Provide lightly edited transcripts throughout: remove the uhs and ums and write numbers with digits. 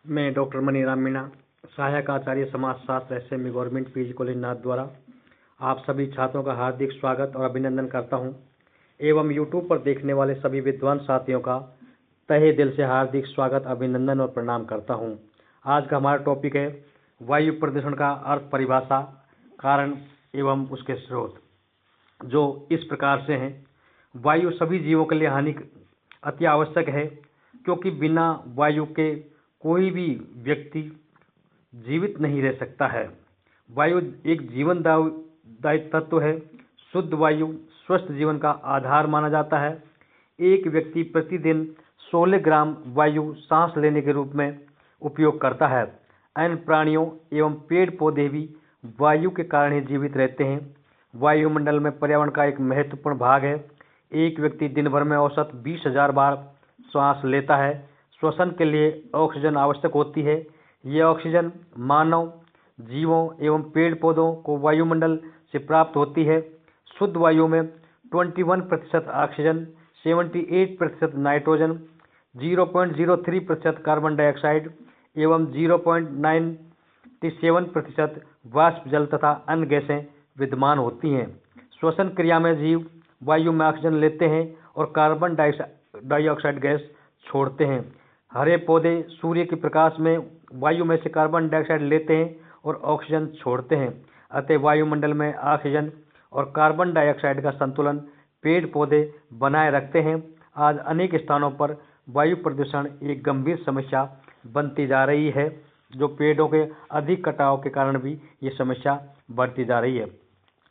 मैं डॉक्टर मनीराम मीणा, सहायक आचार्य समाजशास्त्र एसएमई गवर्नमेंट पीजी कॉलेज नाथ द्वारा आप सभी छात्रों का हार्दिक स्वागत और अभिनंदन करता हूं एवं यूट्यूब पर देखने वाले सभी विद्वान साथियों का तहे दिल से हार्दिक स्वागत, अभिनंदन और प्रणाम करता हूं। आज का हमारा टॉपिक है वायु प्रदूषण का अर्थ, परिभाषा, कारण एवं उसके स्रोत, जो इस प्रकार से हैं। वायु सभी जीवों के लिए अति आवश्यक है, क्योंकि बिना वायु के कोई भी व्यक्ति जीवित नहीं रह सकता है। वायु एक जीवनदायी तत्व है। शुद्ध वायु स्वस्थ जीवन का आधार माना जाता है। एक व्यक्ति प्रतिदिन 16 ग्राम वायु सांस लेने के रूप में उपयोग करता है। अन्य प्राणियों एवं पेड़ पौधे भी वायु के कारण ही जीवित रहते हैं। वायुमंडल में पर्यावरण का एक महत्वपूर्ण भाग है। एक व्यक्ति दिन भर में औसत 20,000 बार श्वास लेता है। श्वसन के लिए ऑक्सीजन आवश्यक होती है। यह ऑक्सीजन मानव जीवों एवं पेड़ पौधों को वायुमंडल से प्राप्त होती है। शुद्ध वायु में 21% ऑक्सीजन, 78% नाइट्रोजन, 0.03% कार्बन डाइऑक्साइड एवं 0.97% वाष्प जल तथा अन्य गैसें विद्यमान होती हैं। श्वसन क्रिया में जीव वायु में ऑक्सीजन लेते हैं और कार्बन डाइऑक्साइड गैस छोड़ते हैं। हरे पौधे सूर्य के प्रकाश में वायु में से कार्बन डाइऑक्साइड लेते हैं और ऑक्सीजन छोड़ते हैं। अतः वायुमंडल में ऑक्सीजन और कार्बन डाइऑक्साइड का संतुलन पेड़ पौधे बनाए रखते हैं। आज अनेक स्थानों पर वायु प्रदूषण एक गंभीर समस्या बनती जा रही है, जो पेड़ों के अधिक कटाव के कारण भी ये समस्या बढ़ती जा रही है।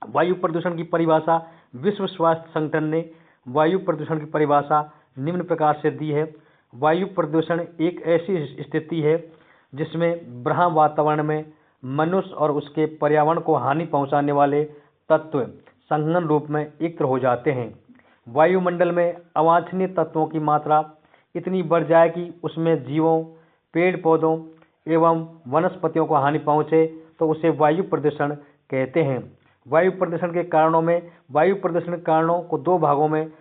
वायु प्रदूषण की परिभाषा, विश्व स्वास्थ्य संगठन ने वायु प्रदूषण की परिभाषा निम्न प्रकार से दी है। वायु प्रदूषण एक ऐसी स्थिति है जिसमें बाह्य वातावरण में मनुष्य और उसके पर्यावरण को हानि पहुंचाने वाले तत्व संघनन रूप में एकत्र हो जाते हैं। वायुमंडल में अवांछनीय तत्वों की मात्रा इतनी बढ़ जाए कि उसमें जीवों, पेड़ पौधों एवं वनस्पतियों को हानि पहुंचे तो उसे वायु प्रदूषण कहते हैं। वायु प्रदूषण के कारणों को दो भागों में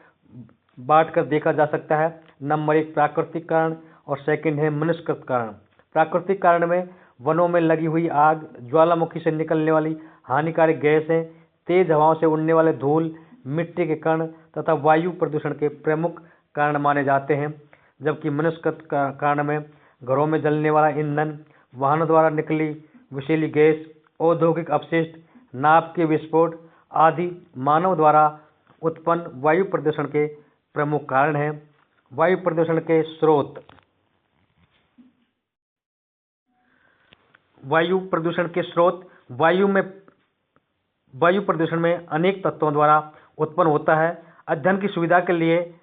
बांटकर देखा जा सकता है। नंबर 1 प्राकृतिक कारण और सेकंड है मनुष्यकृत कारण। प्राकृतिक कारण में वनों में लगी हुई आग, ज्वालामुखी से निकलने वाली हानिकारक गैसें, तेज हवाओं से उड़ने वाले धूल, मिट्टी के कण तथा वायु प्रदूषण के प्रमुख कारण माने जाते हैं। जबकि मनुष्यकृत कारण में घरों में जलने वाला ईंधन, वाहनों द्वारा निकली विषैली गैस, औद्योगिक अपशिष्ट, नाव के विस्फोट आदि मानव द्वारा उत्पन्न वायु प्रदूषण के प्रमुख कारण हैं। वायु प्रदूषण के स्रोत। वायु प्रदूषण में अनेक तत्वों द्वारा उत्पन्न होता है। अध्ययन की सुविधा के लिए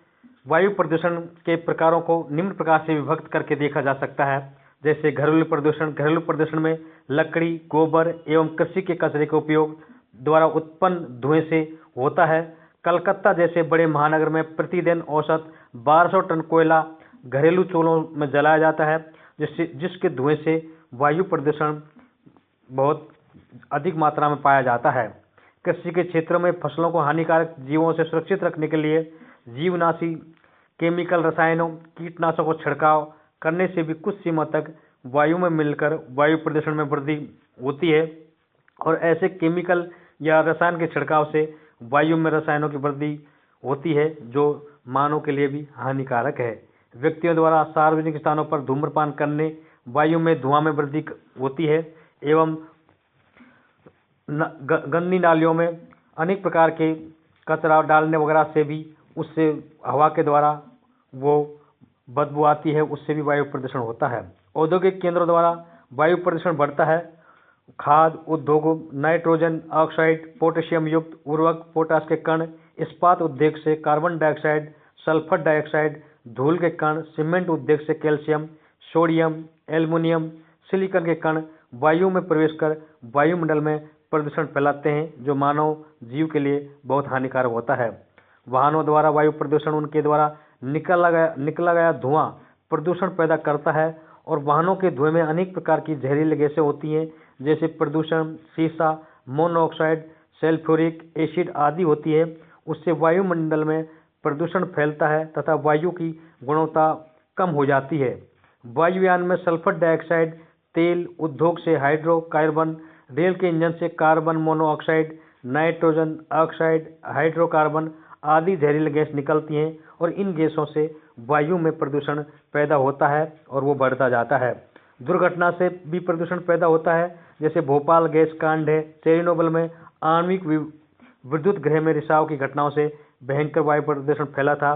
वायु प्रदूषण के प्रकारों को निम्न प्रकार से विभक्त करके देखा जा सकता है। जैसे घरेलू प्रदूषण में लकड़ी, गोबर एवं कृषि के कचरे के उपयोग द्वारा उत्पन्न धुएं से होता है। कलकत्ता जैसे बड़े महानगर में प्रतिदिन औसत 1200 टन कोयला घरेलू चूल्हों में जलाया जाता है, जिसके धुएं से वायु प्रदूषण बहुत अधिक मात्रा में पाया जाता है। कृषि के क्षेत्रों में फसलों को हानिकारक जीवों से सुरक्षित रखने के लिए जीवनाशी केमिकल, रसायनों, कीटनाशकों को छिड़काव करने से भी कुछ सीमा तक वायु में मिलकर वायु प्रदूषण में वृद्धि होती है। और ऐसे केमिकल या रसायन के छिड़काव से वायु में रसायनों की वृद्धि होती है, जो मानव के लिए भी हानिकारक है। व्यक्तियों द्वारा सार्वजनिक स्थानों पर धूम्रपान करने वायु में धुआं में वृद्धि होती है एवं गंदी नालियों में अनेक प्रकार के कचरा डालने वगैरह से भी उससे हवा के द्वारा वो बदबू आती है, उससे भी वायु प्रदूषण होता है। औद्योगिक केंद्रों द्वारा वायु प्रदूषण बढ़ता है। खाद्य उद्योगों, नाइट्रोजन ऑक्साइड, पोटेशियम युक्त उर्वरक, पोटास के कण, इस्पात उद्योग से कार्बन डाइऑक्साइड, सल्फर डाइऑक्साइड, धूल के कण, सीमेंट उद्योग से कैल्शियम, सोडियम, एल्युमिनियम, सिलिकॉन के कण वायु में प्रवेश कर वायुमंडल में प्रदूषण फैलाते हैं, जो मानव जीव के लिए बहुत हानिकारक होता है। वाहनों द्वारा वायु प्रदूषण उनके द्वारा निकला गया धुआं प्रदूषण पैदा करता है और वाहनों के धुएं में अनेक प्रकार की जहरीली गैसें होती हैं, जैसे प्रदूषण, सीसा, मोनोऑक्साइड, सल्फ्यूरिक एसिड आदि होती है। उससे वायुमंडल में प्रदूषण फैलता है तथा वायु की गुणवत्ता कम हो जाती है। वायुयान में सल्फर डाइऑक्साइड, तेल, उद्योग से हाइड्रोकार्बन, रेल के इंजन से carbon monoxide, nitrogen oxide, hydrocarbon आदि जहरीली गैस निकलती हैं और इन गैसों से वायु में प्रदूषण पैदा होता है और वो बढ़ता जाता है। दुर्घटना से भी प्रदूषण पैदा होता है, जैसे भोपाल गैस कांड है, चेरनोबिल में आणविक विद्युत गृह में रिसाव की घटनाओं से भयंकर वायु प्रदूषण फैला था।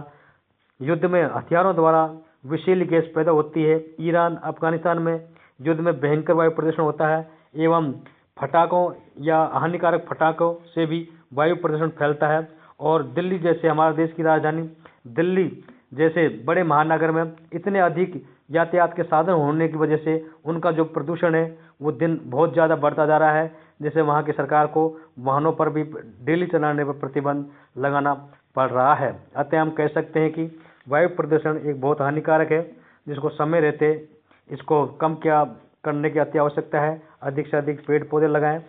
युद्ध में हथियारों द्वारा विषैली गैस पैदा होती है। ईरान, अफगानिस्तान में युद्ध में भयंकर वायु प्रदूषण होता है एवं फटाकों या हानिकारक फटाकों से भी वायु प्रदूषण फैलता है। और दिल्ली जैसे हमारे देश की राजधानी दिल्ली जैसे बड़े महानगर में इतने अधिक यातायात के साधन होने की वजह से उनका जो प्रदूषण है वो दिन बहुत ज़्यादा बढ़ता जा रहा है, जैसे वहाँ की सरकार को वाहनों पर भी डेली चलाने पर प्रतिबंध लगाना पड़ रहा है। अतः हम कह सकते हैं कि वायु प्रदूषण एक बहुत हानिकारक है, जिसको समय रहते इसको कम क्या करने की अति आवश्यकता है। अधिक से अधिक पेड़ पौधे लगाएं।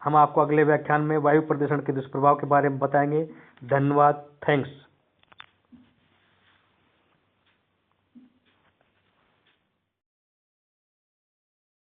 हम आपको अगले व्याख्यान में वायु प्रदूषण के दुष्प्रभाव के बारे में बताएंगे। धन्यवाद। थैंक्स।